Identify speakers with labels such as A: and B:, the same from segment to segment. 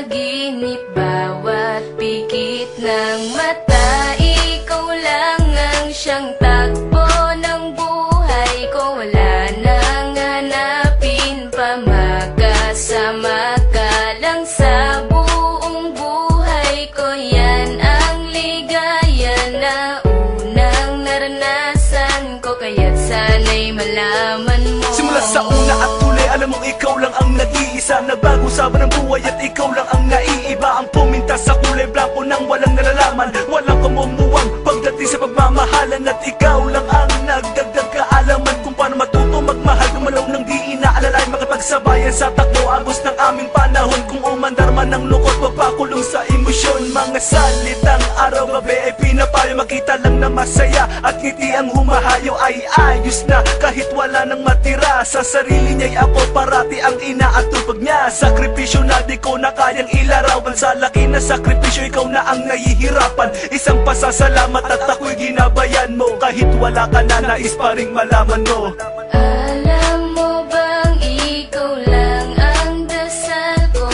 A: panaginip, bawat pikit ng mata, ikaw lang ang siyang takbo ng buhay ko. Wala nang hanapin pa, makasama ka lang sa buong buhay ko. Yan ang ligaya na unang naranasan ko, kaya't sana'y malaman mo.
B: Simula sa una at tuloy, alam mong ikaw lang ang nag-iisa, nagbago sa ng buhay at ikaw lang ang naiiba. Ang puminta sa kulay blanco nang walang nalalaman, walang kamumuwang pagdating sa pagmamahalan. At ikaw lang ang nagdagdag kaalaman kung paano matuto magmahal ng malaw ng di inaalalay. Makapagsabayan sa takbo agos ng aming panahon, kung umandar man ng lungkot, magpakulong sa emosyon. Mga salitang araw-gabi ay pinapayo, makita lang na masaya at ngiti ang humahayo. Ay ayos na kahit wala nang matira, sa sarili niya'y ako parati ang inaatupag niya. Sakripisyo na di ko na kayang ilarawan, sa laki na sakripisyo ikaw na ang nahihirapan. Isang pasasalamat at ako'y ginabayan mo, kahit wala ka na nais pa ring malaman mo.
A: Alam mo bang ikaw lang ang dasal ko,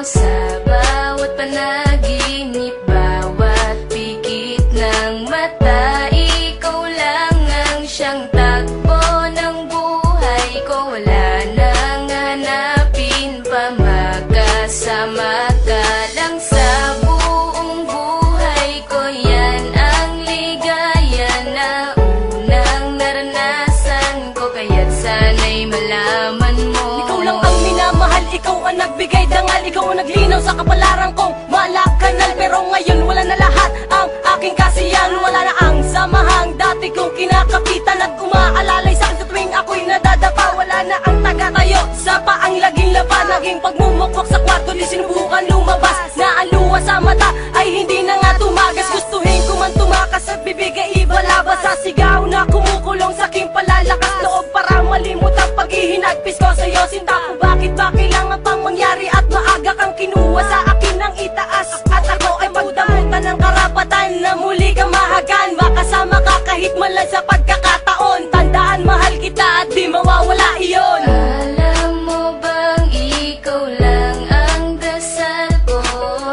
A: sa bawat panaginip, bawat pikit ng mata, ikaw lang ang siyang takbo ng buhay ko. Wala nang hanapin pa, makasama ka lang sa buong buhay ko. Yan ang ligaya na unang naranasan ko, kaya't sana'y malaman mo.
C: Ikaw lang ang minamahal, ikaw ang nagbigay dangal, ikaw ang naglinaw sa kapalaran kong malakanal. Pero ngayon wala na lahat ang aking kasiyahan, wala na ang samahang dati kong kinakapitan at umaalalay sa akin sa tuwing ako'y nadadapa. Wala na ang taga-tayo sa paang laging laban, naging pagmumukwak sa kwarto, di sinubukan lumabas, na ang luha sa mata ay hindi na nga tumagas. Gustuhin ko man tumakas at bibigay ibalabas, sa sigaw na kumukulong sa aking palalakas loob para malimut ang paghihinagpis ko sa'yo. Sinta ko bakit ba kailangan pang mangyari at maaga kang kinuha sa akin ng itaas, at ako ay pagdamutan ng karapatan na muli kang mahagan. Makasama ka kahit malan sa pagkakataon, tandaan mahal kita at di mawawala iyon.
A: Alam mo bang ikaw lang ang dasal ko,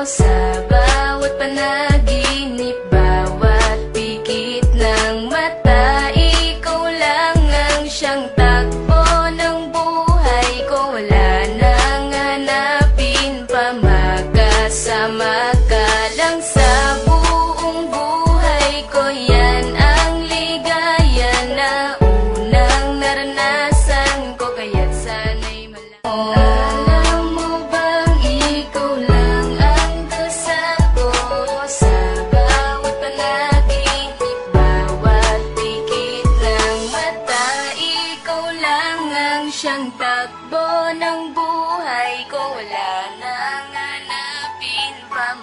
A: sa bawat panaginip, bawat pikit ng mata, ikaw lang ang siyang takbo ng buhay ko. Wala nang hanapin pa, makasama ka lang sa buong buhay ko. Yan ang ligaya na unang naranasan ko, kaya't sana'y malaman mo. Alam mo bang ikaw lang ang dasal ko, sa bawat panaginip, bawat pikit ng mata, ikaw lang ang siyang takbo ng buhay ko. Wala nang hanapin pa,